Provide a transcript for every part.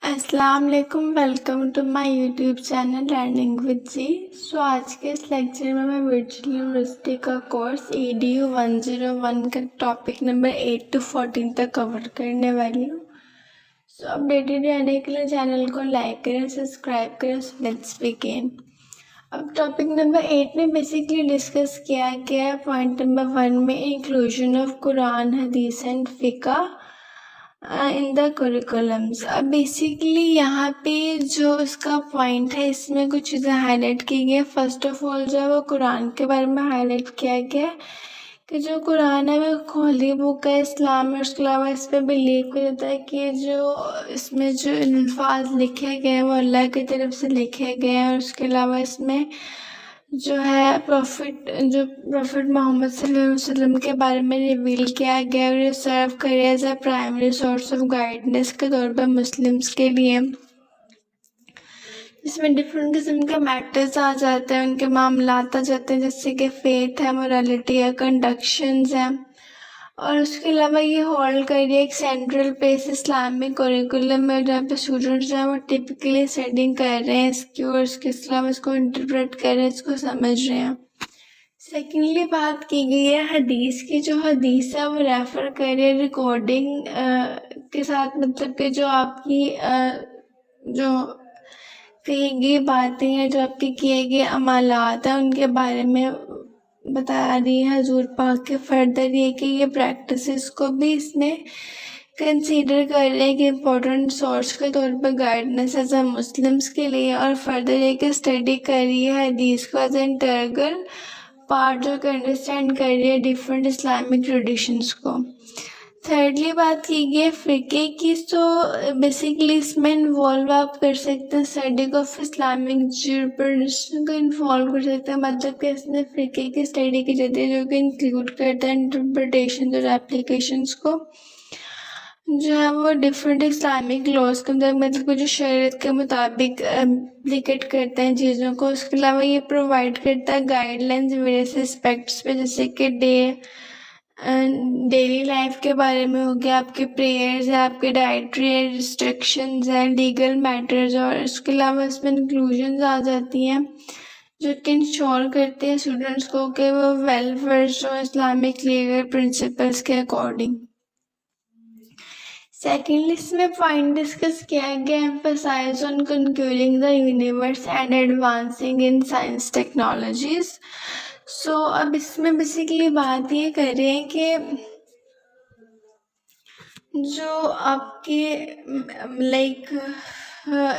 अस्सलाम वालेकुम। Welcome to my YouTube channel learning with G. आज के इस लेक्चर में मैं वर्चुअल यूनिवर्सिटी का कोर्स EDU 101 का टॉपिक नंबर 8 to 14 तक कवर करने वाली हूँ। अपडेटेड रहने के लिए चैनल को लाइक करें, सब्सक्राइब करें। Let's begin. अब टॉपिक नंबर 8 में बेसिकली डिस्कस किया गया है। पॉइंट नंबर 1 में इंक्लूजन ऑफ कुरान, हदीस एंड फिका इन द करिकुलम्स। अब बेसिकली यहाँ पे जो इसका पॉइंट है, इसमें कुछ चीज़ें हाईलाइट की गई। फर्स्ट ऑफ ऑल जो है वो कुरान के बारे में हाईलाइट किया गया कि जो कुरान है वो होली बुक है इस्लाम में। उसके अलावा इस पर बिलीव किया जाता है कि जो इसमें जो अल्फाज लिखे गए हैं वो अल्लाह की तरफ से लिखे गए हैं। और उसके अलावा इसमें जो है प्रॉफिट मोहम्मद सल्लल्लाहु अलैहि वसल्लम के बारे में रिवील किया गया और ये सर्व करे as a primary source of guidance के तौर पर मुस्लिम्स के लिए। इसमें डिफरेंट किस्म के मैटर्स आ जाते हैं, उनके मामलात आ जाते हैं, जैसे कि फेथ है, मोरालिटी है, कंडक्शंस है। और उसके अलावा ये होल्ड करिए एक सेंट्रल प्लेस इस्लामिक करिकुलम में, जहाँ पे स्टूडेंट्स जो है वो टिपिकली स्टडिंग कर रहे हैं इसकी और इसके अलावा इसको इंटरप्रेट कर रहे हैं, इसको समझ रहे हैं। सेकेंडली बात की गई है हदीस की। जो हदीस है वो रेफर करे रिकॉर्डिंग के साथ, मतलब कि जो आपकी जो कही गई बातें हैं, जो आपके किए गए अमालात हैं, उनके बारे में बता रही है हजूर पाक के। फर्दर ये कि ये प्रैक्टिसेस को भी इसमें कंसीडर कर रहे हैं कि इम्पोर्टेंट सोर्स के तौर पर गाइडेंस एज अ मुस्लिम्स के लिए। और फर्दर ये कि स्टडी कर रही है हदीस को एज इंटरगल पार्ट, जो कि अंडरस्टैंड कर रही है डिफरेंट इस्लामिक ट्रेडिशंस को। थर्डली बात की गई है फ़िक़े की। बेसिकली इसमें इन्वॉल्व आप कर सकते हैं स्टडी ऑफ इस्लामिक जुरिस्प्रूडेंस को इन्वॉल्व कर सकते हैं, मतलब कि इसमें फ़िक़े की स्टडी की जाती है, जो कि इंक्लूड करता है इंटरप्रिटेशन और एप्लीकेशंस को, जो है वो डिफरेंट इस्लामिक लॉज के मतलब जो शरीयत के मुताबिक एप्लीकेट करते हैं चीज़ों को। उसके अलावा ये प्रोवाइड करता है गाइडलाइंस वेरियस एस्पेक्ट्स पे, जैसे कि डेली लाइफ के बारे में हो गया, आपके प्रेयर्स है, आपके डाइटरी रिस्ट्रिक्शंस हैं, लीगल मैटर्स। और इसके अलावा इसमें इंक्लूजन्स आ जाती हैं जो कि इंश्योर करते हैं स्टूडेंट्स को कि वो वेल वर्स्ड हो इस्लामिक लीगल प्रिंसिपल्स के अकॉर्डिंग। सेकेंडली इसमें पॉइंट डिस्कस किया गया emphasise on conquering the universe and advancing in science technologies. अब इसमें बेसिकली बात ये कर रहे हैं कि जो आपके लाइक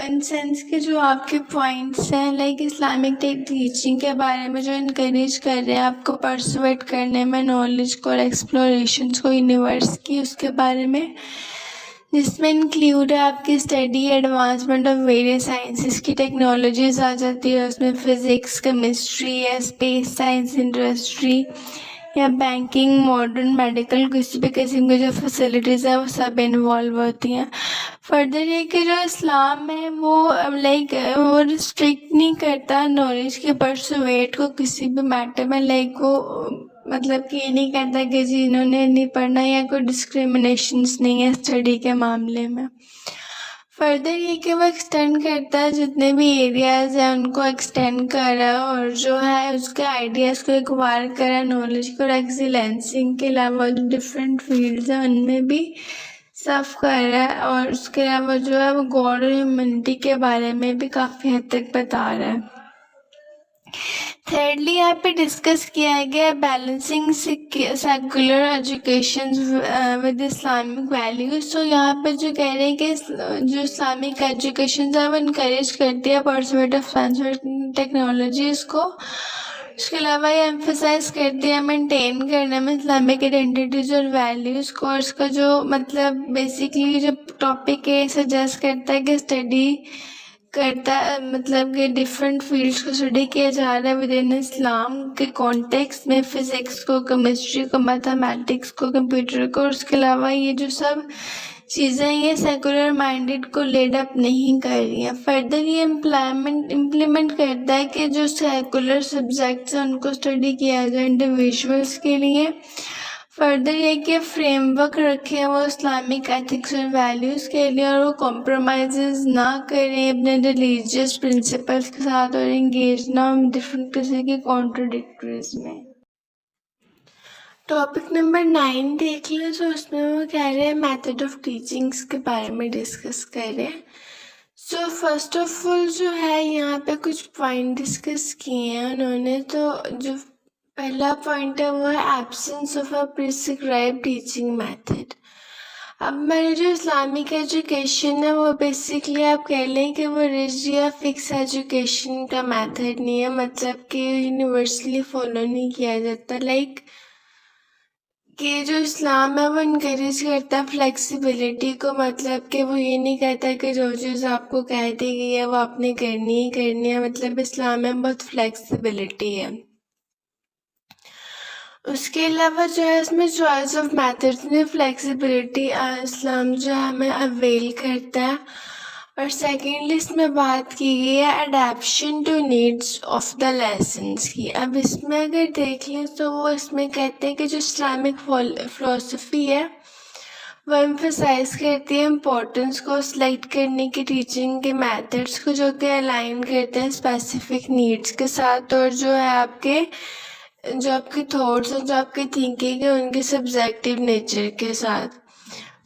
इन सेंस के जो आपके पॉइंट्स हैं, लाइक इस्लामिक टीचिंग के बारे में जो इनकरेज कर रहे हैं आपको परसुएट करने में नॉलेज को और एक्सप्लोरेशंस को यूनिवर्स की, उसके बारे में, जिसमें इंक्लूड है आपकी study advancement of various sciences की टेक्नोलॉजीज आ जाती है। उसमें फिज़िक्स, केमिस्ट्री है, स्पेस साइंस, इंडस्ट्री या बैंकिंग, मॉडर्न मेडिकल, किसी भी किस्म की जो फैसिलिटीज़ है वो सब इन्वॉल्व होती हैं। फर्दर ये कि जो इस्लाम है वो लाइक वो रिस्ट्रिक्ट नहीं करता नॉलेज के परसुएट को किसी भी मैटर में, लाइक वो मतलब कि ये नहीं कहता कि जी इन्होंने नहीं पढ़ना, या कोई डिस्क्रिमिनेशंस नहीं है स्टडी के मामले में। फर्दर ये कि वो एक्सटेंड करता है जितने भी एरियाज़ हैं उनको एक्सटेंड कर रहा है, और जो है उसके आइडियाज़ को एक्वायर कर रहा है, नॉलेज को। और एक्सीलेंसिंग के अलावा जो डिफरेंट फील्ड्स हैं उनमें भी सर्व कर रहा है, और उसके अलावा जो है वो गॉड और ह्यूमैनिटी के बारे में भी काफ़ी हद तक बता रहा है। थर्डली यहाँ पे डिस्कस किया गया balancing secular education with Islamic values. यहाँ पे जो कह रहे हैं कि जो इस्लामिक एजुकेशन है वो इनकरेज करती है परस्यूट ऑफ साइंस और टेक्नोलॉजीज़ को। उसके अलावा ये एम्फसाइज करती है मेंटेन करने में इस्लामिक आइडेंटिटीज और वैल्यूज़ को। और इसका जो मतलब बेसिकली जो टॉपिक है सजेस्ट करता है कि स्टडी करता है, मतलब कि डिफरेंट फील्ड्स को स्टडी किया जा रहा है विद इन इस्लाम के कॉन्टेक्स्ट में, फिज़िक्स को, केमिस्ट्री को, मैथमेटिक्स को, कंप्यूटर को। और उसके अलावा ये जो सब चीज़ें ये सेकुलर माइंडेड को लेड अप नहीं कर रही हैं। फर्दर ये इम्प्लीमेंट करता है कि जो सेकुलर सब्जेक्ट्स हैं उनको स्टडी किया जाए इंडिविजुअल्स के लिए। फर्दर ये कि फ्रेमवर्क रखे हैं वो इस्लामिक एथिक्स और वैल्यूज़ के लिए, और वो कॉम्प्रोमाइज़ ना करें अपने रिलीजियस प्रिंसिपल्स के साथ, और इंगेज ना डिफरेंट किसी की कॉन्ट्रडिक्टरीज में। टॉपिक नंबर 9 देख लें तो उसमें वो कह रहे हैं मेथड ऑफ टीचिंग्स के बारे में डिस्कस कर रहे हैं। सो फर्स्ट ऑफ ऑल जो है यहाँ पे कुछ पॉइंट डिस्कस किए हैं उन्होंने। तो जो पहला पॉइंट है वो है absence of a prescribe teaching method. अब हमारी जो इस्लामिक एजुकेशन है वो बेसिकली आप कह लें कि वो रिजिड या फिक्स एजुकेशन का मेथड नहीं है, मतलब कि यूनिवर्सली फॉलो नहीं किया जाता। लाइक कि जो इस्लाम है वो इनकरेज करता है फ्लेक्सिबिलिटी को, मतलब कि वो ये नहीं कहता कि जो चीज़ आपको कह दी गई है वो आपने करनी ही करनी है, मतलब इस्लाम में बहुत फ्लेक्सिबिलिटी है। उसके अलावा जो है इसमें चॉइस ऑफ मेथड्स में फ्लेक्सिबिलिटी इस्लाम जो है हमें अवेल करता है। और सेकेंडली इसमें बात की गई है adaption to needs of the lessons की। अब इसमें अगर देख लें तो वो इसमें कहते हैं कि जो इस्लामिक फ़िलासफ़ी है वो एम्फसाइज करती है इम्पोर्टेंस को सिलेक्ट करने की टीचिंग के मेथड्स को, जो कि अलाइन करते हैं स्पेसिफिक नीड्स के साथ, और जो है आपके जो आपके थॉट्स और जो आपकी थिंकिंग है उनके सब्जेक्टिव नेचर के साथ।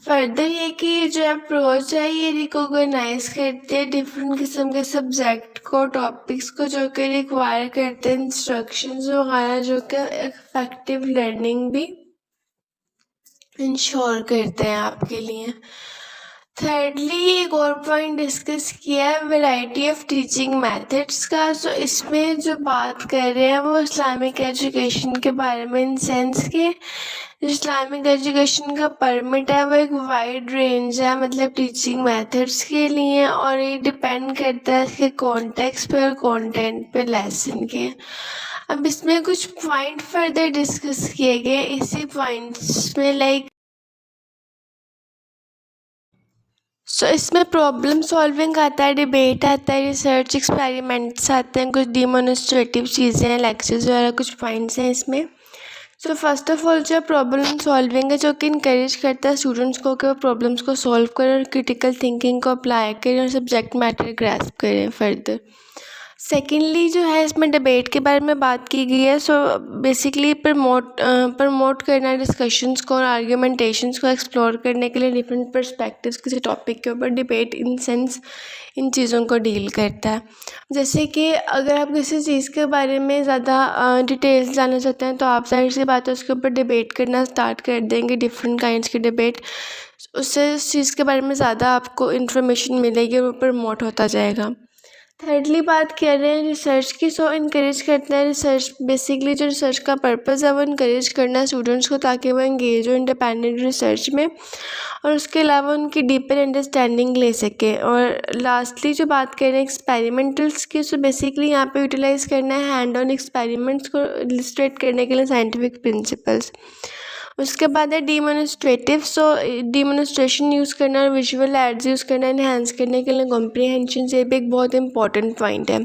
फर्दर ये कि जो अप्रोच है ये रिकॉग्नाइज करते हैं डिफरेंट किस्म के सब्जेक्ट को, टॉपिक्स को, जो कि रिक्वायर करते हैं इंस्ट्रक्शंस वगैरह, जो कि इफेक्टिव लर्निंग भी इंश्योर करते हैं आपके लिए। थर्डली एक और पॉइंट डिस्कस किया है वैरायटी ऑफ टीचिंग मेथड्स का। सो इसमें जो बात कर रहे हैं वो इस्लामिक एजुकेशन के बारे में, इन सेंस के इस्लामिक एजुकेशन का परमिट है वो एक वाइड रेंज है, मतलब टीचिंग मेथड्स के लिए, और ये डिपेंड करता है इसके कॉन्टेक्स्ट पे और कंटेंट पे लेसन के। अब इसमें कुछ पॉइंट फर्दर डिस्कस किए गए इसी पॉइंट्स में, लाइक इसमें प्रॉब्लम सॉल्विंग आता है, डिबेट आता है, रिसर्च एक्सपेरिमेंट्स आते हैं, कुछ डिमोन्स्ट्रेटिव चीज़ें हैं, लेक्चर्स वगैरह, कुछ पॉइंट्स हैं इसमें। फर्स्ट ऑफ ऑल जो प्रॉब्लम सॉल्विंग है, जो कि इनकरेज करता है स्टूडेंट्स को कि वो प्रॉब्लम्स को सॉल्व करें और क्रिटिकल थिंकिंग को अप्लाई करें और सब्जेक्ट मैटर ग्रास्प करें फर्दर। सेकेंडली जो है इसमें डिबेट के बारे में बात की गई है। बेसिकली प्रमोट करना डिस्कशंस को और आर्ग्यूमेंटेशंस को एक्सप्लोर करने के लिए डिफरेंट पर्सपेक्टिव्स किसी टॉपिक के ऊपर। डिबेट इन सेंस इन चीज़ों को डील करता है। जैसे कि अगर आप किसी चीज़ के बारे में ज़्यादा डिटेल्स जानना चाहते हैं तो आप जाहिर सी बात है उसके ऊपर डिबेट करना स्टार्ट कर देंगे, डिफरेंट काइंड्स की डिबेट। उससे उस चीज़ के बारे में ज़्यादा आपको इन्फॉर्मेशन मिलेगी और वो प्रमोट होता जाएगा। थर्डली बात कर रहे हैं रिसर्च की। इनकरेज करते हैं रिसर्च। बेसिकली जो रिसर्च का पर्पज़ है वो इनकरेज करना है स्टूडेंट्स को ताकि वो इंगेज हो इंडिपेंडेंट रिसर्च में और उसके अलावा उनकी डीपर अंडरस्टैंडिंग ले सके। और लास्टली जो बात कर रहे हैं एक्सपेरिमेंटल्स की, बेसिकली यहाँ पे यूटिलाइज करना है हैंड ऑन एक्सपेरिमेंट्स को इलिस्ट्रेट करने के लिए साइंटिफिक प्रिंसिपल्स। उसके बाद है डिमोन्स्ट्रेटिव। डिमोन्स्ट्रेशन यूज़ करना और विजुअल एड्स यूज़ करना इन्हेंस करने के लिए कॉम्प्रीहेंशन, ये भी एक बहुत इंपॉर्टेंट पॉइंट है।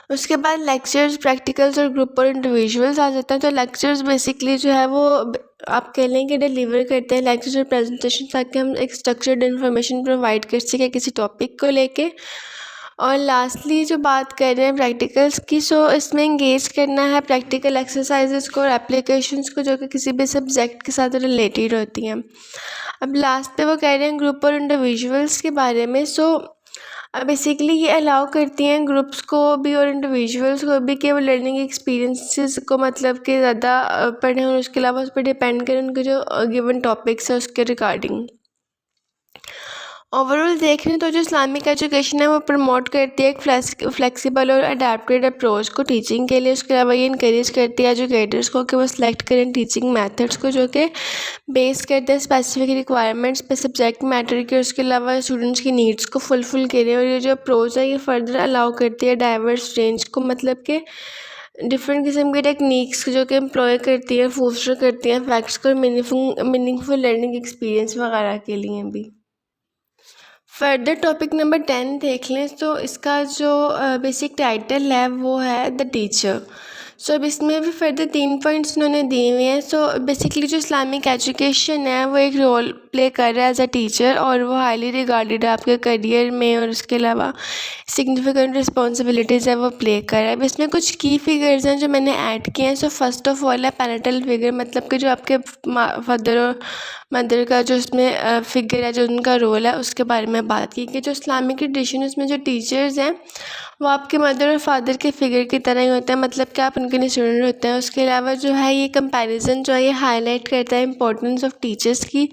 उसके बाद लेक्चर्स, प्रैक्टिकल्स और ग्रुप और इंडिविजुअल्स आ जाते हैं। तो लेक्चर्स बेसिकली जो है वो आप कह लें कि डिलीवर करते हैं लेक्चर्स और प्रेजेंटेशन ताकि हम एक स्ट्रक्चर्ड इन्फॉर्मेशन प्रोवाइड कर सकें किसी टॉपिक को लेके। और लास्टली जो बात कर रहे हैं प्रैक्टिकल्स की, इसमें इंगेज करना है प्रैक्टिकल एक्सरसाइजेस को और एप्लीकेशंस को जो कि किसी भी सब्जेक्ट के साथ रिलेटेड होती हैं। अब लास्ट पे वो कह रहे हैं ग्रुप और इंडिविजुअल्स के बारे में। बेसिकली ये अलाउ करती हैं ग्रुप्स को भी और इंडिविजुअल्स को भी कि वो लर्निंग एक्सपीरियंसेस को मतलब कि ज़्यादा पढ़ें और उसके अलावा उस पर डिपेंड करें उनके जो गिवन टॉपिक्स है उसके रिगार्डिंग। ओवरऑल देख रहे हैं तो जो इस्लामिक एजुकेशन है वो प्रमोट करती है एक फ्लेक्सिबल और अडेप्टेड अप्रोच को टीचिंग के लिए। उसके अलावा ये इनकरेज करती है एजुकेटर्स को कि वो सिलेक्ट करें टीचिंग मेथड्स को जो कि बेस करते हैं स्पेसिफिक रिक्वायरमेंट्स पे सब्जेक्ट मैटर के। उसके अलावा स्टूडेंट्स की नीड्स को फुलफिल करें। और ये जो अप्रोच है ये फर्दर अलाउ करती है डाइवर्स रेंज को, मतलब कि डिफरेंट किस्म की टेक्निक्स जो कि एम्प्लॉय करती है, फोस्टर करती हैं फैक्ट्स को मीनिंगफुल लर्निंग एक्सपीरियंस वगैरह के लिए भी। फर्दर टॉपिक नंबर 10 देख लें। इसका जो बेसिक टाइटल है वो है द टीचर। सो अब इसमें भी फर्दर 3 पॉइंट्स उन्होंने दिए हुए हैं। सो बेसिकली जो इस्लामिक एजुकेशन है वो एक रोल प्ले कर रहा है एज अ टीचर, और वो हाईली रिगार्डेड है आपके करियर में, और उसके अलावा सिग्निफिकेंट रिस्पॉन्सिबिलिटीज़ है वो प्ले कर रहा है। अब इसमें कुछ की फिगर्स हैं जो मैंने ऐड किए हैं। सो फर्स्ट ऑफ ऑल है पैरेंटल फिगर, मतलब कि जो आपके फादर और मदर का जो उसमें फिगर है, जो उनका रोल है, उसके बारे में बात की कि जो इस्लामिक ट्रेडिशन उसमें जो टीचर्स हैं वो आपके मदर और फादर के फिगर की तरह ही होते हैं, मतलब कि आप उनके लिए स्टूडेंट होते हैं। उसके अलावा जो है ये कंपैरिजन जो है ये हाईलाइट करता है इंपॉर्टेंस ऑफ टीचर्स की,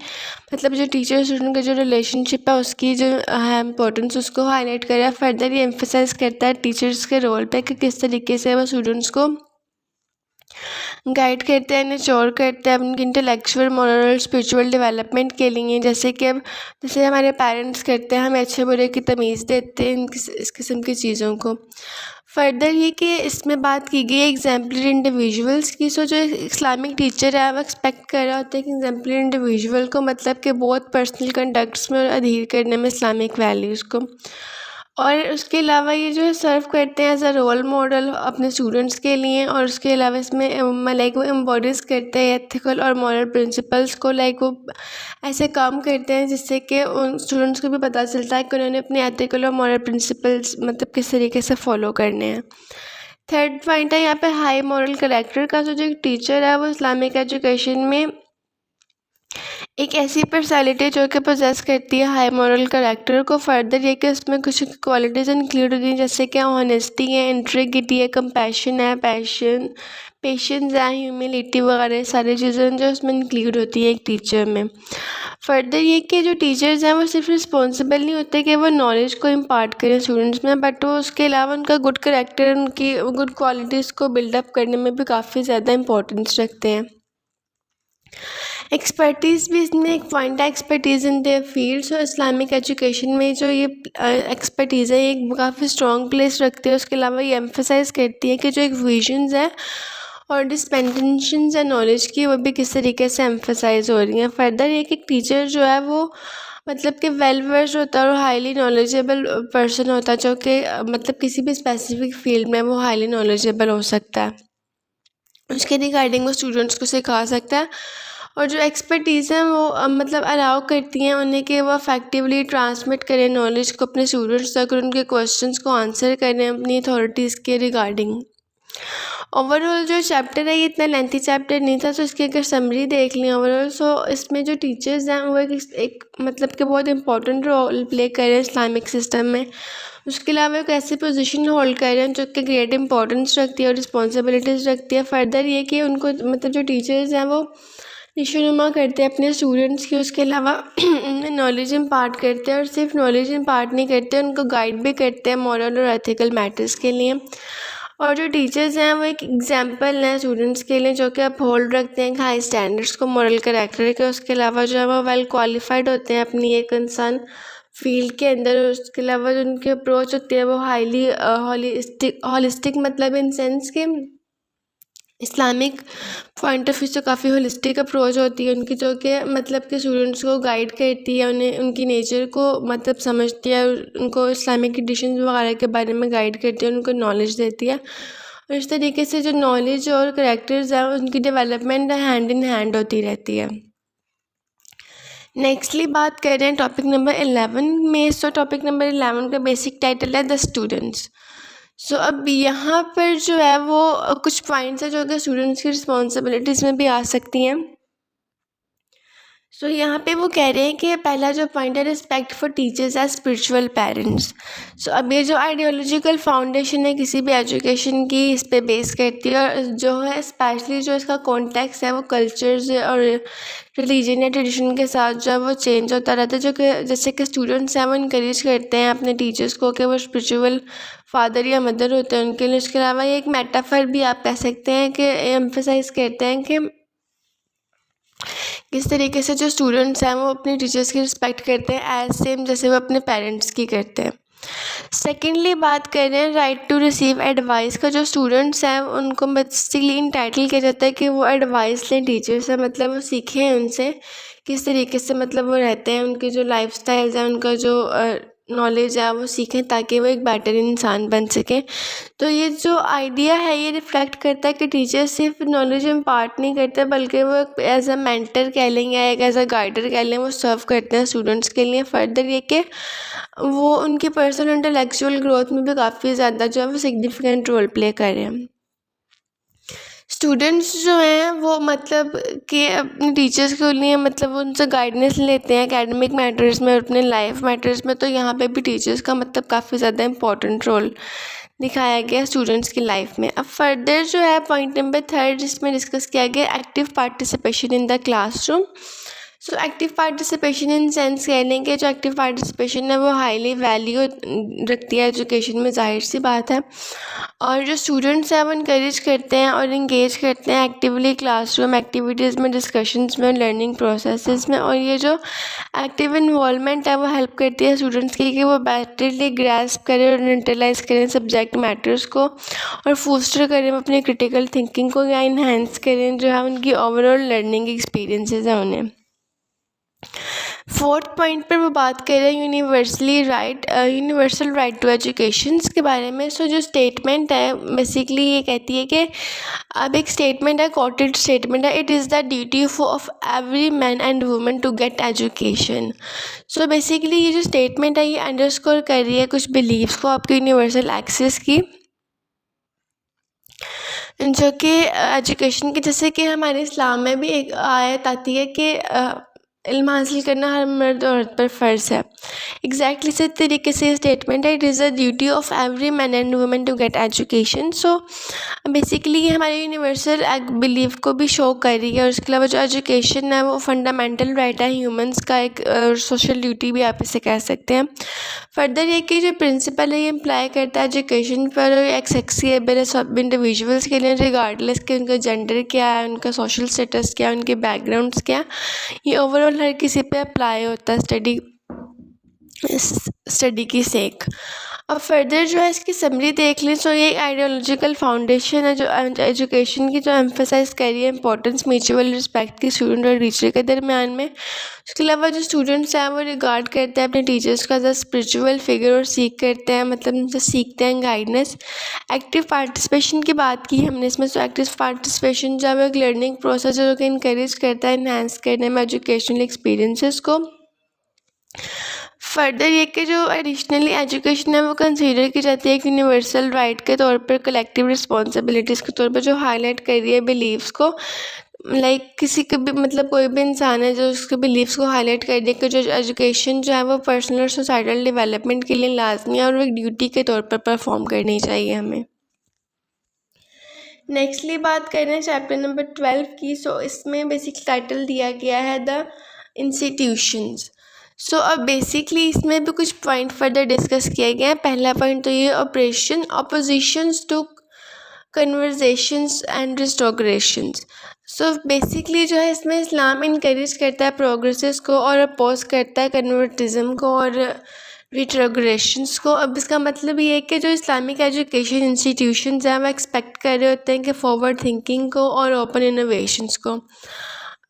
मतलब जो टीचर स्टूडेंट का जो रिलेशनशिप है उसकी जो है इंपॉर्टेंस उसको हाईलाइट कर रहा है। फर्दर ये एम्फेसाइज करता है टीचर्स के रोल पे कि किस तरीके से वो स्टूडेंट्स को गाइड करते हैं, नेचोर करते हैं उनकी इंटेलेक्चुअल, मॉरल और स्पिरिचुअल डेवलपमेंट के लिए। जैसे कि अब जैसे हमारे पेरेंट्स करते हैं, हमें अच्छे बुरे की तमीज़ देते हैं इस किस्म की चीज़ों को। फर्दर ये कि इसमें बात की गई है एग्जाम्पलरी इंडिविजुअल्स की। सो जो इस्लामिक टीचर है वो एक्सपेक्ट कर रहा होता है कि एग्जाम्पलरी इंडिविजुअल को, मतलब कि बहुत पर्सनल कंडक्ट्स में और अधीर करने में इस्लामिक वैल्यूज़ को, और उसके अलावा ये जो है सर्व करते हैं एज अ रोल मॉडल अपने स्टूडेंट्स के लिए। और उसके अलावा इसमें लाइक वो एम्बॉडीज करते हैं एथिकल और मॉरल प्रिंसिपल्स को, लाइक वो ऐसे काम करते हैं जिससे कि उन स्टूडेंट्स को भी पता चलता है कि उन्होंने अपने एथिकल और मॉरल प्रिंसिपल्स मतलब किस तरीके से फॉलो करने हैं। थर्ड पॉइंट है यहाँ पे हाई मॉरल करेक्टर का। जो एक टीचर है वो इस्लामिक एजुकेशन में एक ऐसी पर्सनैलिटी जो कि पोजेस करती है हाई मॉरल करेक्टर को। फर्दर ये कि उसमें कुछ क्वालिटीज़ इंक्लूड होती हैं जैसे कि ऑनेस्टी है, इंट्रीग्रिटी है, कंपैशन है, पेशेंस है, ह्यूमिलिटी वगैरह सारी चीज़ें जो उसमें इंक्लूड होती है एक टीचर में। फर्दर ये कि जो टीचर्स हैं वो सिर्फ रिस्पॉन्सिबल नहीं होते कि वो नॉलेज को इम्पार्ट करें स्टूडेंट्स में, बट वो उसके अलावा उनका गुड करेक्टर, उनकी गुड क्वालिटीज़ को बिल्डअप करने में भी काफ़ी ज़्यादा इंपॉर्टेंस रखते हैं। एक्सपर्टीज़ भी इसमें एक पॉइंट है, एक्सपर्टीज़ इन देयर फील्ड्स। और इस्लामिक एजुकेशन में जो ये एक्सपर्टीज़ है ये काफ़ी स्ट्रॉन्ग प्लेस रखती है। उसके अलावा ये एम्फेसाइज करती है कि जो एक विजन्स है और डिस्पेंशंस है नॉलेज की वो भी किस तरीके से एम्फेसाइज हो रही हैं। फर्दर ये कि टीचर जो है वो मतलब कि वेल वर्स्ड होता है और हाईली नॉलेजेबल पर्सन होता है, जो कि मतलब किसी भी स्पेसिफिक फील्ड में वो हाईली नॉलेजेबल हो सकता है, उसके रिगार्डिंग वो स्टूडेंट्स को सिखा सकता है। और जो एक्सपर्टीज़ हैं वो मतलब अलाउ करती हैं उन्हें कि वो इफेक्टिवली ट्रांसमिट करें नॉलेज को अपने स्टूडेंट्स तक और उनके क्वेश्चंस को आंसर करें अपनी अथॉरिटीज़ के रिगार्डिंग। ओवरऑल जो चैप्टर है ये इतना लेंथी चैप्टर नहीं था, तो इसकी अगर समरी देख लें ओवरऑल, सो इसमें जो टीचर्स हैं वो एक मतलब कि बहुत इंपॉर्टेंट रोल प्ले कर रहे हैं इस्लामिक सिस्टम में। उसके अलावा एक ऐसी पोजीशन होल्ड कर रहे हैं जो कि ग्रेट इंपॉर्टेंस रखती है और रिस्पॉन्सिबिलिटीज़ रखती है। फर्दर ये कि उनको मतलब जो टीचर्स हैं वो निशोनुमा करते हैं अपने स्टूडेंट्स की, उसके अलावा उन्हें नॉलेज इम्पार्ट करते हैं, और सिर्फ नॉलेज इम्पार्ट नहीं करते, उनको गाइड भी करते हैं मॉरल और एथिकल मैटर्स के लिए। और जो टीचर्स हैं वो एक एग्जांपल हैं स्टूडेंट्स के लिए, जो कि आप होल्ड रखते हैं हाई स्टैंडर्ड्स को मॉरल कैरेक्टर के। उसके अलावा जो है वो वेल क्वालिफाइड होते हैं अपनी एक इंसान फील्ड के अंदर। और उसके अलावा जो उनकी अप्रोच होती है वो हाईली हॉलिस्टिक मतलब इन सेंस के इस्लामिक पॉइंट ऑफ व्यू से काफ़ी होलिस्टिक अप्रोच होती है उनकी, जो कि मतलब कि स्टूडेंट्स को गाइड करती है, उन्हें उनकी नेचर को मतलब समझती है, उनको इस्लामिक ट्रेडिशंस वगैरह के बारे में गाइड करती है, उनको नॉलेज देती है। और इस तरीके से जो नॉलेज और करैक्टर्स हैं उनकी डेवलपमेंट हैंड इन हैंड होती रहती है। नेक्स्टली बात कर रहे हैं टॉपिक नंबर 11 में। सो टॉपिक नंबर 11 का बेसिक टाइटल है द स्टूडेंट्स। सो अब यहाँ पर जो है वो कुछ पॉइंट्स हैं जो कि स्टूडेंट्स की रिस्पॉन्सिबिलिटीज़ में भी आ सकती हैं। सो यहाँ पे वो कह रहे हैं कि पहला जो पॉइंट है respect for teachers as spiritual parents. So अब ये जो आइडियोलॉजिकल फाउंडेशन है किसी भी एजुकेशन की इस पे बेस करती है, और जो है स्पेशली जो इसका कॉन्टेक्स्ट है वो कल्चर्स और रिलीजन या ट्रेडिशन के साथ जो है वो चेंज होता रहता है, जो कि जैसे कि स्टूडेंट्स हैं वो इनक्रेज करते हैं अपने टीचर्स को कि वो स्पिरिचुअल फादर या मदर होते हैं उनके लिए। उसके अलावा ये एक मेटाफर भी आप कह सकते हैं कि एम्फेसाइज करते हैं कि किस तरीके से जो स्टूडेंट्स हैं वो अपने टीचर्स की रिस्पेक्ट करते हैं एज सेम जैसे वो अपने पेरेंट्स की करते हैं। सेकेंडली बात कर रहे हैं राइट टू रिसीव एडवाइस का। जो स्टूडेंट्स हैं उनको बेसिकली इंटाइटल किया जाता है कि वो एडवाइस लें टीचर से, मतलब वो सीखें उनसे किस तरीके से मतलब वो रहते हैं, उनके जो लाइफ स्टाइल्स हैं, उनका जो नॉलेज है वो सीखें ताकि वो एक बेटर इंसान बन सकें। तो ये जो आइडिया है ये रिफ्लेक्ट करता है कि टीचर सिर्फ नॉलेज इम्पार्ट नहीं करते बल्कि वो एज अ मेंटर कह लें या एक एज अ गाइडर कह लें, वो सर्व करते हैं स्टूडेंट्स के लिए। फर्दर ये कि वो उनकी पर्सनल इंटेलेक्चुअल ग्रोथ में भी काफ़ी ज़्यादा जो है वो सिग्निफिकेंट रोल प्ले कर रहे हैं। स्टूडेंट्स जो हैं वो मतलब कि अपने टीचर्स के लिए मतलब उनसे गाइडेंस लेते हैं एकेडमिक मैटर्स में और अपने लाइफ मैटर्स में, तो यहाँ पे भी टीचर्स का मतलब काफ़ी ज़्यादा इंपॉर्टेंट रोल दिखाया गया स्टूडेंट्स की लाइफ में। अब फर्दर जो है पॉइंट नंबर 3 जिसमें डिस्कस किया गया active participation in the classroom. So active participation in sense कह लें कि जो एक्टिव पार्टिसिपेशन है वो हाईली वैल्यू रखती है एजुकेशन में, जाहिर सी बात है। और जो स्टूडेंट्स हैं वो इनकरेज करते हैं और इंगेज करते हैं एक्टिवली क्लासरूम एक्टिविटीज़ में, डिस्कशंस में, लर्निंग प्रोसेसेस में। और ये जो एक्टिव इन्वॉल्वमेंट है वो हेल्प करती है स्टूडेंट्स की कि वो बेटरली ग्रैस्प करें और इंटरलाइज करें सब्जेक्ट मैटर्स को और फोस्टर करें अपनी क्रिटिकल थिंकिंग को या इन्हेंस करें जो है उनकी ओवरऑल लर्निंग एक्सपीरियंसेस हैं उन्हें। 4th पॉइंट पर वो बात कर रहे हैं यूनिवर्सल राइट टू एजुकेशन के बारे में। सो जो स्टेटमेंट है बेसिकली ये कहती है कि अब एक स्टेटमेंट है, कोटेड स्टेटमेंट है, it is the duty of every man and woman to get education. So basically ये जो स्टेटमेंट है ये अंडरस्कोर कर रही है कुछ बिलीव्स को, आपके यूनिवर्सल एक्सेस की, जो कि एजुकेशन की, जैसे कि हमारे इस्लाम में भी एक आयत आती है कि इल्म हासिल करना हर मर्द और औरत पर फ़र्ज़ है। एग्जैक्टली इसी तरीके से स्टेटमेंट है, it is the duty of every man and women to get education. So basically ये हमारे यूनिवर्सल बिलीफ को भी शो कर रही है। और इसके अलावा जो एजुकेशन है वो फंडामेंटल राइट है ह्यूमंस का, एक सोशल ड्यूटी भी आप इसे कह सकते हैं। फर्दर ये कि जो प्रिंसिपल है ये इम्प्लाई करता है एजुकेशन पर एक्सेसिबल है सब इंडिविजुअल्स के लिए, रिगार्डलेस कि उनका जेंडर क्या है, उनका सोशल स्टेटस क्या है, उनके बैकग्राउंड्स क्या, ये ओवरऑल हर किसी पे अप्लाई होता है स्टडी की सेक। अब फर्दर जो है इसकी समरी देख लें। सो ये आइडियोलॉजिकल फाउंडेशन है जो एजुकेशन की, जो एम्फेसाइज कर रही है इंपॉर्टेंस म्यूचुअल रिस्पेक्ट की स्टूडेंट और टीचर के दरमियान में। उसके अलावा जो स्टूडेंट्स हैं वो रिगार्ड करते हैं अपने टीचर्स का एज अ स्पिरिचुअल फिगर और सीख करते हैं, मतलब उनसे सीखते हैं गाइडेंस। एक्टिव पार्टिसिपेशन की बात की हमने इसमें। सो एक्टिव पार्टिसिपेशन जो है एक लर्निंग प्रोसेस है जो कि इनकरेज करता है इन्हांस करने में एजुकेशनल एक्सपीरियंसेस को। फर्दर ये कि जो एडिशनली एजुकेशन है वो कंसीडर की जाती है एक यूनिवर्सल राइट के तौर पर, कलेक्टिव रिस्पॉन्सिबिलिटीज़ के तौर पर, जो हाईलाइट कर रही है बिलीव्स को। लाइक किसी के भी मतलब कोई भी इंसान है जो उसके बिलीव्स को हाईलाइट कर दे कि जो एजुकेशन जो है वो पर्सनल और सोसाइटल डेवलपमेंट के लिए लाजमी है और वो एक ड्यूटी के तौर पर परफॉर्म करनी चाहिए हमें। नेक्स्टली बात कर रहे हैं चैप्टर नंबर 12 की। सो इसमें बेसिक टाइटल दिया गया है द इंस्टीट्यूशंस। सो अब बेसिकली इसमें भी कुछ पॉइंट फर्दर डिस्कस किए गए हैं। पहला पॉइंट तो ये oppositions to conversations and restorations. So basically जो है इसमें इस्लाम इनकरेज करता है प्रोग्रेसेस को और अपोज करता है कन्वर्टिज्म को और रिट्रोग्रेशंस को। अब इसका मतलब ये है कि जो इस्लामिक एजुकेशन इंस्टीट्यूशंस हैं वो एक्सपेक्ट कर रहे होते हैं कि फॉरवर्ड थिंकिंग को और ओपन इनोवेशंस को,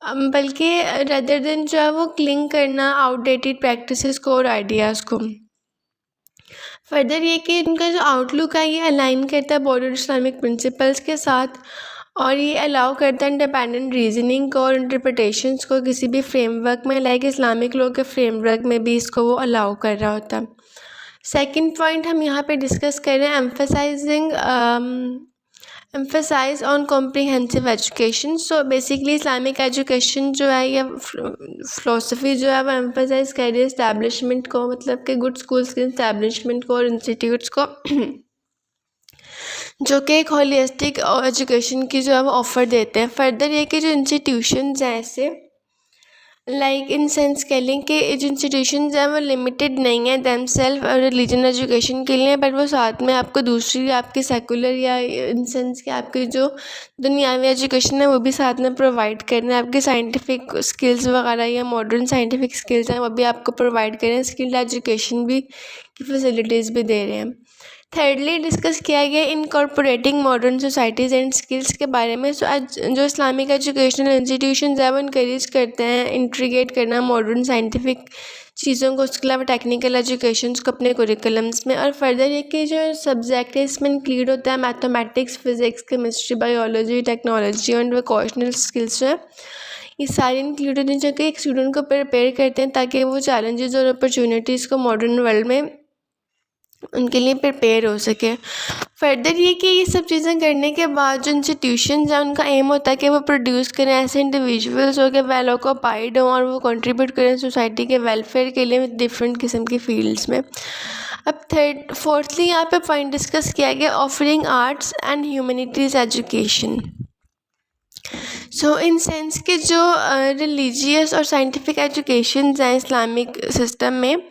बल्कि रदर देन जो है वो क्लिंग करना आउटडेटेड प्रैक्टिसेस को और आइडियाज़ को। फर्दर ये कि इनका जो आउटलुक है ये अलाइन करता है बॉर्डर इस्लामिक प्रिंसिपल्स के साथ और ये अलाउ करता है इंडिपेंडेंट रीजनिंग को और इंटरप्रिटेशंस को किसी भी फ्रेमवर्क में, लाइक इस्लामिक लॉ के फ्रेमवर्क में भी इसको वो अलाउ कर रहा होता है। सेकंड पॉइंट हम यहाँ पे डिस्कस कर रहे हैं emphasize on comprehensive education. So basically Islamic education जो है या फ़िलासफ़ी जो है वो एम्फेसाइज कर रही है इस्टेब्लिशमेंट को, मतलब कि गुड स्कूल्स के इस्टेब्लिशमेंट को और इंस्टीट्यूट्स को जो कि एक होलिस्टिक एजुकेशन की जो है वो ऑफ़र देते हैं। फर्दर ये कि जो इंस्टीट्यूशंस हैं ऐसे लाइक इन सेंस कह लें कि जो इंस्टीट्यूशंस हैं वो लिमिटेड नहीं है देमसेल्फ और रिलीजन एजुकेशन के लिए, बट वो साथ में आपको दूसरी आपकी सेकुलर या इन सेंस कि आपकी जो दुनियावी एजुकेशन है वो भी साथ में प्रोवाइड कर रहे हैं। आपकी साइंटिफिक स्किल्स वगैरह या मॉडर्न साइंटिफिक स्किल्स हैं वो भी आपको प्रोवाइड कर रहे हैं, स्किल्ड एजुकेशन भी की फैसिलिटीज़ भी दे रहे हैं। थर्डली डिस्कस किया गया incorporating modern societies and skills के बारे में। सो जो इस्लामिक एजुकेशनल इंस्टीट्यूशंस है वो इनकरेज करते हैं इंटीग्रेट करना मॉडर्न साइंटिफिक चीज़ों को, उसके अलावा टेक्निकल एजुकेशन को अपने कुरिकुलम्स में। और फर्दर ये कि जो सब्जेक्ट है इसमें इंक्लूड होता है mathematics, physics, chemistry, biology, technology और वोकेशनल स्किल्स जो है ये सारे इंक्लूडेड हैं, जो कि एक स्टूडेंट को प्रिपेयर करते हैं ताकि वो चैलेंजेस और अपॉर्चुनिटीज़ को मॉडर्न वर्ल्ड में उनके लिए प्रिपेयर हो सके। फर्दर ये कि ये सब चीज़ें करने के बाद जो इंस्टीट्यूशन हैं उनका एम होता है कि वो प्रोड्यूस करें ऐसे इंडिविजुअल्स हो के वेल ऑक्यूपाइड हों और वो कंट्रीब्यूट करें सोसाइटी के वेलफेयर के लिए डिफरेंट किस्म की फील्ड्स में। अब फोर्थली यहाँ पे पॉइंट डिस्कस किया गया offering arts and humanities education. So in sense के जो रिलीजियस और साइंटिफिक एजुकेशन हैं इस्लामिक सिस्टम में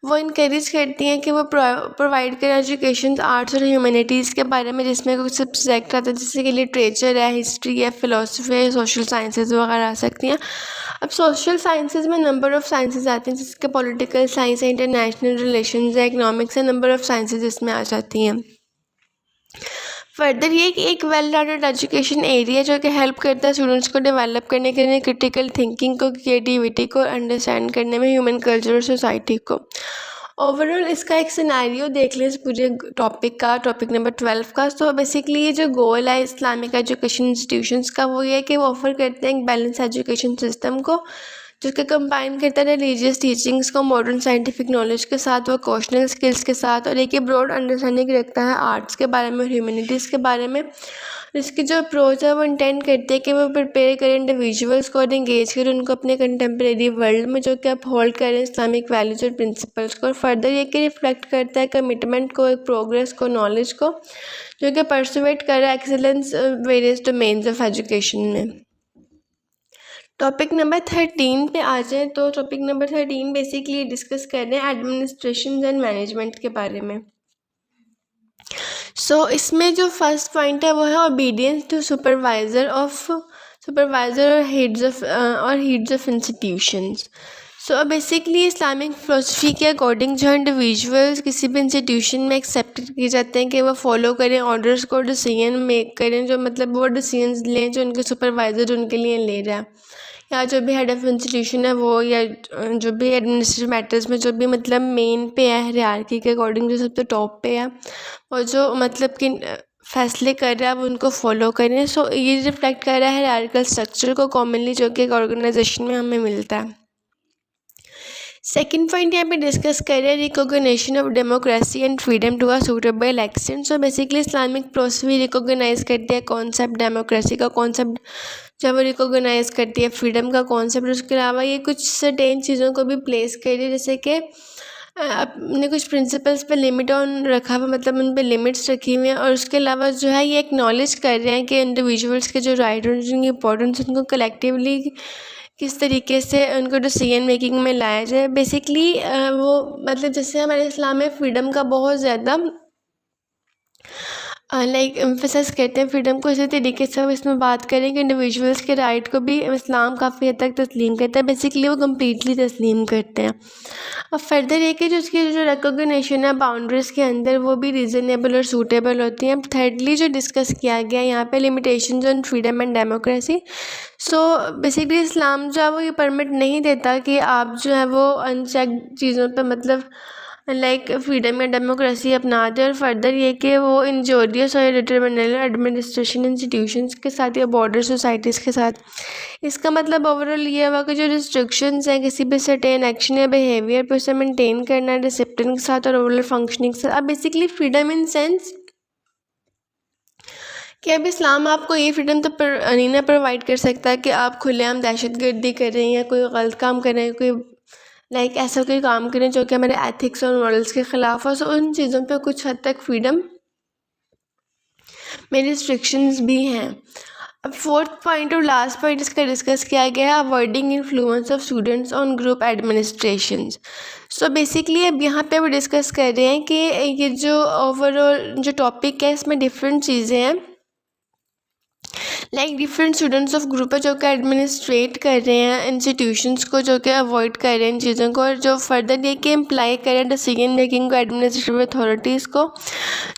वो इनकरेज करती हैं कि वो प्रोवाइड करें एजुकेशन आर्ट्स और ह्यूमैनिटीज़ के बारे में, जिसमें कुछ सब्जेक्ट आता है जैसे कि लिटरेचर है, हिस्ट्री है, फ़िलासफ़ी है, सोशल साइंसेज वगैरह आ सकती हैं। अब सोशल साइंसेज में नंबर ऑफ़ साइंसेज आते हैं जिसके पॉलिटिकल साइंस है, इंटरनेशनल रिलेशंस है, इकनॉमिक्स है, नंबर ऑफ़ साइंसेज इसमें आ जाती हैं। फर्दर ये कि एक वेल राउंडेड एजुकेशन एरिया जो कि हेल्प करता है स्टूडेंट्स को डेवलप करने के लिए, क्रिटिकल थिंकिंग को, क्रिएटिविटी को अंडरस्टैंड करने में, ह्यूमन कल्चर और सोसाइटी को। ओवरऑल इसका एक सिनेरियो देख लें इस पूरे टॉपिक का, टॉपिक नंबर 12 का। तो बेसिकली ये जो गोल है इस्लामिक एजुकेशन इंस्टीट्यूशंस का वो ये है कि वो ऑफ़र करते हैं एक बैलेंस एजुकेशन सिस्टम को जिसके कंबाइन करता है रिलीजियस टीचिंग्स को मॉडर्न साइंटिफिक नॉलेज के साथ, वो वोकेशनल स्किल्स के साथ, और एक ब्रॉड अंडरस्टैंडिंग रखता है आर्ट्स के बारे में और ह्यूमैनिटीज़ के बारे में। इसकी जो अप्रोच है वो इंटेंड करती है कि वो प्रिपेयर करें इंडिविजुअल्स को और इंगेज करें उनको अपने कंटेम्प्रेरी वर्ल्ड में जो कि आप होल्ड करें इस्लामिक वैल्यूज और प्रिंसिपल्स को। और फर्दर ये कि रिफ्लेक्ट करता है कमिटमेंट को, एक प्रोग्रेस को, नॉलेज को, जो कि परसुएट कर रहा है excellence various domains of education में। टॉपिक नंबर 13 पे आ जाए तो टॉपिक नंबर 13 बेसिकली डिस्कस कर रहे हैं एडमिनिस्ट्रेशन एंड मैनेजमेंट के बारे में। सो इसमें जो फर्स्ट पॉइंट है वो है ओबीडियंस टू सुपरवाइज़र और heads of institutions. So basically Islamic philosophy के अकॉर्डिंग जो इंडिविजुअल्स किसी भी इंस्टीट्यूशन में एक्सेप्ट किए जाते हैं कि वो फॉलो करें ऑर्डर्स को, डिसीजन मेक करें, जो मतलब वो डिसीजंस लें जो उनके सुपरवाइज़र उनके लिए ले रहा है, या जो भी हेड ऑफ़ इंस्टीट्यूशन है वो, या जो भी एडमिनिस्ट्रेटिव मैटर्स में जो भी मतलब मेन पे है हायरार्की के अकॉर्डिंग जो सबसे टॉप पे है और जो मतलब कि फैसले कर रहा है वो उनको फॉलो करें। सो ये रिफ्लेक्ट कर रहा है हायरार्किकल स्ट्रक्चर को कॉमनली जो कि एक ऑर्गेनाइजेशन में हमें मिलता है। सेकेंड पॉइंट यहाँ पे डिस्कस कर रहे हैं recognition of democracy and freedom to a suitable extent. So basically Islamic philosophy recognize करती है कॉन्सेप्ट डेमोक्रेसी का कॉन्सेप्ट, जब वो रिकॉग्नाइज करती है फ्रीडम का कॉन्सेप्ट। उसके अलावा ये कुछ सर्टेन चीज़ों को भी प्लेस कर रही है, जैसे कि अपने कुछ प्रिंसिपल्स पे लिमिट ऑन रखा हुआ, मतलब उन पे लिमिट्स रखी हुई हैं। और उसके अलावा जो है ये एक्नॉलेज कर रहे हैं कि इंडिविजुअल्स के जो राइट और जिनकी इंपॉर्टेंस उनको कलेक्टिवली किस तरीके से उनको डिसीजन मेकिंग में लाया जाए। बेसिकली वो मतलब जैसे हमारे इस्लाम में फ़्रीडम का बहुत ज़्यादा लाइक एम्फेसाइज करते हैं फ्रीडम को, इसी तरीके से हम इसमें बात करें कि इंडिविजुअल्स के राइट को भी इस्लाम काफ़ी हद तक तस्लीम करता है, बेसिकली वो कम्प्लीटली तस्लीम करते हैं। अब फर्दर ये कि जो उसकी जो रिकॉग्निशन है बाउंड्रीज़ के अंदर वो भी रीज़नेबल और सूटेबल होती हैं। अब थर्डली जो डिस्कस किया गया यहाँ पे limitations on freedom and democracy. So basically Islam जो है वो ये परमिट नहीं देता कि आप जो है वो अनचेक चीज़ों पे मतलब लाइक फ्रीडम या डेमोक्रेसी अपना दें। और फर्दर ये कि वो इंजोरियस और डिटर्मिनल एडमिनिस्ट्रेशन इंस्टीट्यूशंस के साथ या बॉर्डर सोसाइटीज़ के साथ। इसका मतलब ओवरऑल ये हुआ कि जो रिस्ट्रिक्शंस हैं किसी भी सर्टेन एक्शन या बिहेवियर पर उसे मेंटेन करना है डिसिप्लिन के साथ और ओवरऑल फंक्शनिंग के साथ। अब बेसिकली फ्रीडम इन सेंस कि अब इस्लाम आपको ये फ्रीडम तो नहीं ना प्रोवाइड कर सकता कि आप खुलेआम दहशतगर्दी करें या कोई गलत काम करें, कोई लाइक ऐसा कोई काम करें जो कि हमारे एथिक्स और मॉरल्स के ख़िलाफ़ हो। सो उन चीज़ों पे कुछ हद तक फ्रीडम में रिस्ट्रिक्शंस भी हैं। अब फोर्थ पॉइंट और लास्ट पॉइंट इसका डिस्कस किया गया है avoiding influence of students on group administrations. So basically अब यहाँ पे वो डिस्कस कर रहे हैं कि ये जो ओवरऑल जो टॉपिक है इसमें डिफरेंट चीज़ें हैं, like different students of group है जो कि एडमिनिस्ट्रेट कर रहे हैं इंस्टीट्यूशंस को, जो कि अवॉइड कर रहे हैं इन चीज़ों को, और जो फर्दर ये कि इम्प्लाई करें डिसीजन मेकिंग को एडमिनिस्ट्रेटिव अथॉरिटीज़ को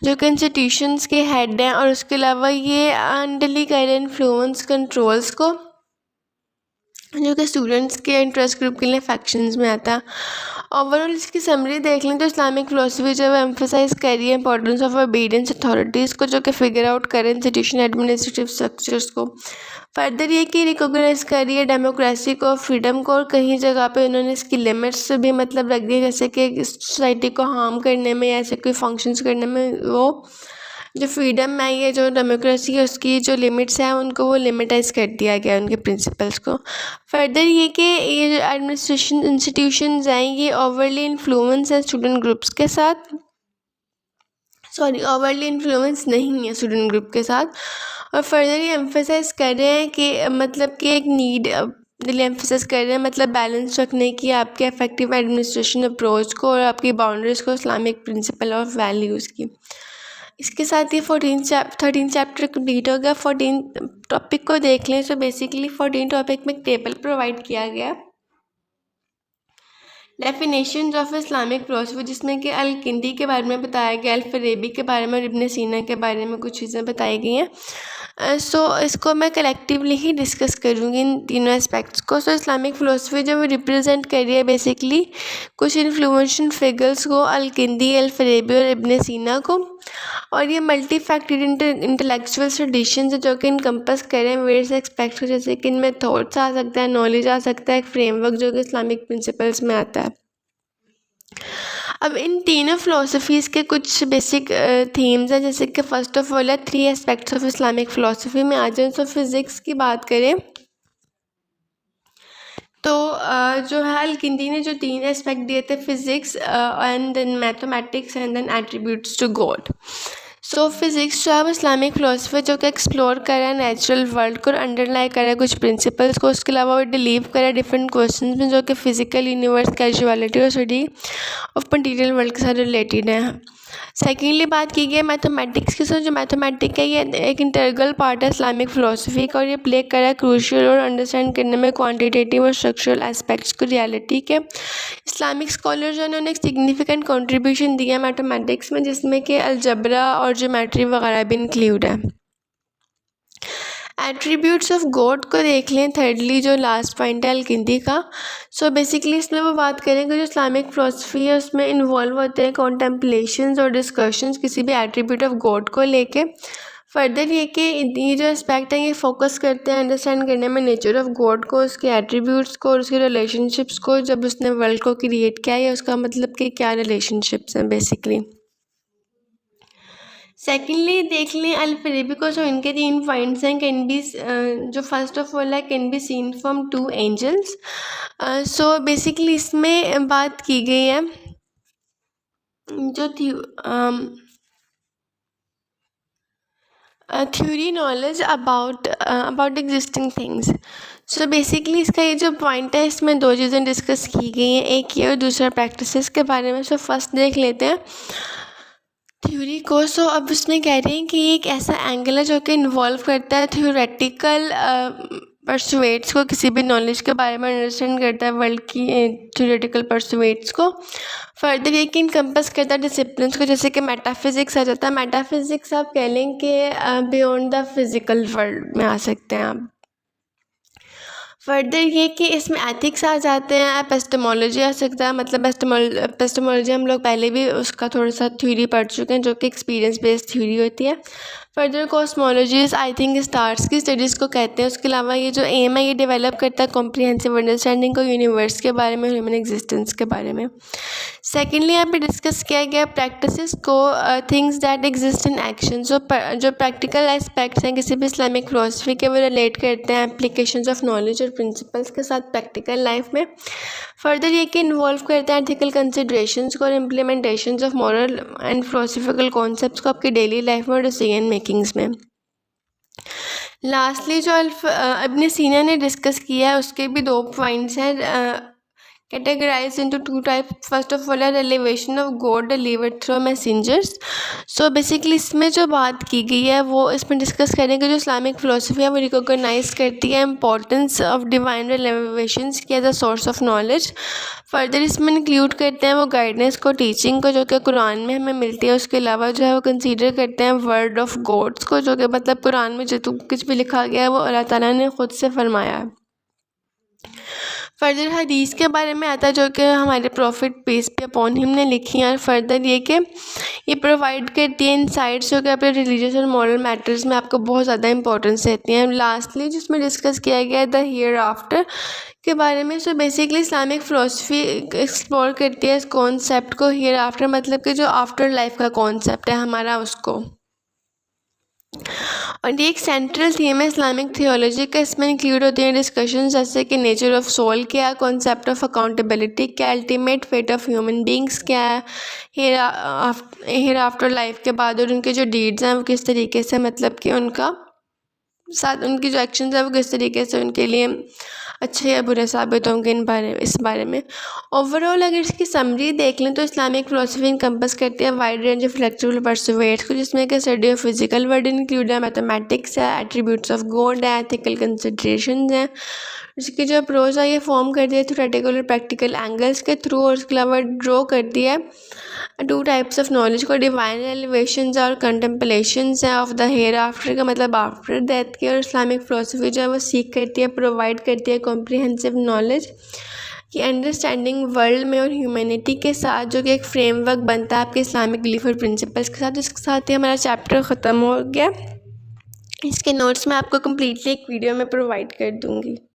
जो कि इंस्टीट्यूशंस के हेड हैं। और उसके अलावा ये अंडरली कर रहे हैं इन्फ्लुएंस कंट्रोल्स को जो कि स्टूडेंट्स के इंटरेस्ट ग्रुप के लिए फैक्शंस में आता है। ओवरऑल इसकी समरी देख लें तो इस्लामिक फ़िलासफ़ी जो है एम्फोसाइज कर रही है इंपॉर्टेंस ऑफ ओबीडियंस अथॉरिटीज़ को, जो कि फिगर आउट करें इंस्टीट्यूशन एडमिनिस्ट्रेटिव स्ट्रक्चर्स को। फर्दर ये कि रिकॉग्नाइज कर रही है डेमोक्रेसी को, फ्रीडम को, और कहीं जगह पे उन्होंने इसकी लिमिट्स भी मतलब रख दी, जैसे कि सोसाइटी को हार्म करने में या ऐसे कोई फंक्शंस करने में वो जो फ्रीडम है, ये जो डेमोक्रेसी है उसकी जो लिमिट्स हैं उनको वो लिमिटाइज कर दिया गया उनके प्रिंसिपल्स को। फर्दर ये कि ये जो एडमिनिस्ट्रेशन इंस्टीट्यूशंस हैं ये ओवरली इन्फ्लुएंस है स्टूडेंट ग्रुप्स के साथ, ओवरली इन्फ्लुएंस नहीं है स्टूडेंट ग्रुप के साथ। और फर्दर ये एम्फेसाइज कर रहे हैं कि मतलब कि एक नीड दिल्ली एम्फेसाइज कर रहे हैं मतलब बैलेंस रखने की आपके इफेक्टिव एडमिनिस्ट्रेशन अप्रोच को और आपकी बाउंड्रीज को इस्लामिक प्रिंसिपल ऑफ वैल्यूज़ की। इसके साथ ही 13 चैप्टर कंप्लीट हो गया। 14 टॉपिक को देख लें तो बेसिकली 14 टॉपिक में एक टेबल प्रोवाइड किया गया डेफिनेशंस ऑफ इस्लामिक फ़िलासफ़ी, जिसमें कि अल किंदी के बारे में बताया गया, अल फ़रेबी के बारे में और इब्न सीना के बारे में कुछ चीज़ें बताई गई हैं। इसको मैं कलेक्टिवली ही डिस्कस करूँगी इन तीनों एस्पेक्ट्स को। इस्लामिक फ़िलासफ़ी जो वो रिप्रेजेंट कर रही है बेसिकली कुछ इन्फ्लुएंशियल फिगर्स को, अल किंदी, अल फ़रेबी और इब्न सीना को, और ये मल्टी फैक्टेड इंटेलेक्चुअल ट्रेडिशंस है जो कि इनकम्पस करें वेरियस एस्पेक्ट्स को, जैसे कि इनमें थॉट्स आ सकता है, नॉलेज आ सकता है, एक फ्रेमवर्क जो कि इस्लामिक प्रिंसिपल्स में आता है। अब इन तीनों फ़िलासफ़ीज़ के कुछ बेसिक थीम्स हैं, जैसे कि फ़र्स्ट ऑफ ऑल है 3 एस्पेक्ट्स ऑफ इस्लामिक फ़िलासफ़ी में आ जाए। तो फिज़िक्स की बात करें तो जो है अल किंदी ने जो 3 एस्पेक्ट दिए थे, physics and then mathematics and then attributes to God. Physics जो है वो इस्लामिक फ़िलासफ़ी जो कि एक्सप्लोर करा है नेचुरल वर्ल्ड को, अंडरलाई करा है कुछ प्रिंसिपल्स को, उसके अलावा वो डिलीव करा है डिफरेंट क्वेश्चंस में जो कि फ़िज़िकल यूनिवर्स, कैजुअलिटी और स्टडी ऑफ मटीरियल वर्ल्ड के साथ रिलेटेड है। सेकेंडली बात की गई है मैथमेटिक्स की। जो मैथमेटिक है ये एक इंटेग्रल पार्ट है इस्लामिक फ़िलासफ़ी का, और ये प्ले करा है क्रूशियल और अंडरस्टैंड करने में क्वांटिटेटिव और स्ट्रक्चरल एस्पेक्ट्स को रियलिटी के। इस्लामिक स्कॉलर जो उन्होंने एक सिग्निफिकेंट कंट्रीब्यूशन दिया मैथमेटिक्स में, जिसमें कि अलजबरा और ज्योमेट्री वगैरह भी इंक्लूड है। एट्रीब्यूट्स ऑफ गॉड को देख लें थर्डली, जो लास्ट पॉइंट है अल किंदी का। बेसिकली इसमें वो बात करेंगे जो इस्लामिक फ़िलासफ़ी है उसमें इन्वॉल्व होते हैं कॉन्टेम्पलेशंस और डिस्कशंस किसी भी एट्रीब्यूट ऑफ गॉड को लेके। फर्दर ये कि ये जो एस्पेक्ट है ये फोकस करते हैं अंडरस्टैंड करने में नेचर ऑफ गॉड को, उसके एट्रीब्यूट्स को और उसके रिलेशनशिप्स को, जब उसने वर्ल्ड को क्रिएट किया है उसका मतलब कि क्या रिलेशनशिप्स हैं बेसिकली। सेकेंडली देख लें अल फ़रेबी को। जो इनके 3 पॉइंट्स हैं, कैन बी जो फर्स्ट ऑफ ऑल है can be seen from 2 angels. Basically इसमें बात की गई है जो theory knowledge about existing things. Basically इसका ये जो पॉइंट है इसमें 2 चीज़ें डिस्कस की गई हैं, एक ये और दूसरा प्रैक्टिसेस के बारे में। फर्स्ट देख लेते हैं थ्योरी को। अब उसमें कह रहे हैं कि ये एक ऐसा एंगल है जो कि इन्वॉल्व करता है थ्योरेटिकल परसुएट्स को, किसी भी नॉलेज के बारे में अंडरस्टैंड करता है वर्ल्ड की थ्योरेटिकल परसुएट्स को। फर्दर ये कि इनकम्पस करता है डिसिप्लिन्स को, जैसे कि मेटाफिज़िक्स आ जाता है। मेटाफिज़िक्स आप कह लें कि बियॉन्ड द फिज़िकल वर्ल्ड में आ सकते हैं आप। फर्दर ये कि इसमें एथिक्स आ जाते हैं, एपिस्टेमोलॉजी आ सकता है, मतलब एपिस्टेमोलॉजी हम लोग पहले भी उसका थोड़ा सा थ्योरी पढ़ चुके हैं जो कि एक्सपीरियंस बेस्ड थ्योरी होती है। फर्दर कॉस्मोलॉजीज आई थिंक स्टार्स की स्टडीज़ को कहते हैं। उसके अलावा ये जो एम है ये डेवलप करता है कॉम्प्रिहेंसिव अंडरस्टैंडिंग को यूनिवर्स के बारे में, ह्यूमन एग्जिस्टेंस के बारे में। सेकेंडली यहाँ पे डिस्कस किया गया प्रैक्टिसेस को, things that exist in action. जो प्रैक्टिकल एस्पेक्ट्स हैं किसी भी इस्लामिक फ़िलासफ़ी के, वो रिलेट करते हैं एप्लीकेशंस ऑफ नॉलेज और प्रिंसिपल्स के साथ प्रैक्टिकल लाइफ में। फर्दर ये कि इन्वॉल्व करते हैं एथिकल कंसिड्रेशंस को और implementations of moral and philosophical concepts को आपकी डेली लाइफ में और डिसीजन मेकिंग्स में। लास्टली जो इब्न सीना ने डिस्कस किया है उसके भी 2 पॉइंट्स हैं, categorized into 2 types. First of all, a revelation of God delivered through messengers. Basically इसमें जो बात की गई है वो इसमें डिस्कस करेंगे जो इस्लामिक फ़िलासफ़ी है वो रिकॉग्नाइज करती है इम्पोर्टेंस ऑफ डिवाइन रेवलेशंस की as a source of knowledge. Further इसमें इंक्लूड करते हैं वो गाइडेंस को, टीचिंग को जो कि कुरान में हमें मिलती है। उसके अलावा जो है वो कंसीडर करते हैं वर्ड ऑफ गॉड्स को, जो कि मतलब कुरान में जो कुछ भी लिखा गया है वो अल्लाह ताला ने ख़ुद से फरमाया है। फर्दर हदीस के बारे में आता है जो कि हमारे प्रॉफिट पीस पे अपॉन हिम ने लिखी हैं, और फर्दर ये प्रोवाइड करती है इनसाइट्स जो कि अपने रिलीजियस और मॉरल मैटर्स में आपको बहुत ज़्यादा इंपॉर्टेंस देती हैं। लास्टली जिसमें डिस्कस किया गया है द हियर आफ्टर के बारे में। सो बेसिकली इस्लामिक फ़िलासफ़ी एक्सप्लोर करती है इस कॉन्सेप्ट को, हियर आफ्टर मतलब कि जो आफ्टर लाइफ का कॉन्सेप्ट है हमारा उसको। और ये एक सेंट्रल थीम है इस्लामिक थियोलॉजी का। इसमें इंक्लूड होती हैं डिस्कशन जैसे कि नेचर ऑफ सोल क्या है, कॉन्सेप्ट ऑफ अकाउंटेबिलिटी क्या, ultimate fate of human beings क्या है, हियर आफ्टर लाइफ के बाद और उनके जो डीड्स हैं वो किस तरीके से मतलब कि उनका साथ उनकी जो एक्शंस है वो किस तरीके से उनके लिए अच्छे या बुरे साबित होंगे इस बारे में। ओवरऑल अगर इसकी समरी देख लें तो इस्लामिक फ़िलासफ़ी इनकम्पस करती है wide range of intellectual persuades को, जिसमें कि study of physical world include है, मैथमेटिक्स है, एट्रीब्यूट्स ऑफ गॉड है, एथिकल कंसिडरेशंस हैं। इसकी जो अप्रोच है ये फॉर्म कर दिया थ्योरेटिकल और प्रैक्टिकल एंगल्स के थ्रू, और उसके अलावा ड्रॉ कर दिया टू टाइप्स ऑफ नॉलेज को, डिवाइन एलिवेशंस और कंटेम्पलेशंस हैं ऑफ द हेयर आफ्टर का मतलब आफ्टर डेथ की। और इस्लामिक फ़िलासफ़ी जो है वो सीख करती है, प्रोवाइड करती है कॉम्प्रिहेंसिव नॉलेज की अंडरस्टैंडिंग वर्ल्ड में और ह्यूमैनिटी के साथ, जो कि एक फ्रेमवर्क बनता है आपके इस्लामिक बिलीफ और प्रिंसिपल्स के साथ। इसके साथ ही हमारा चैप्टर ख़त्म हो गया। इसके नोट्स मैं आपको कम्प्लीटली एक वीडियो में प्रोवाइड कर दूँगी।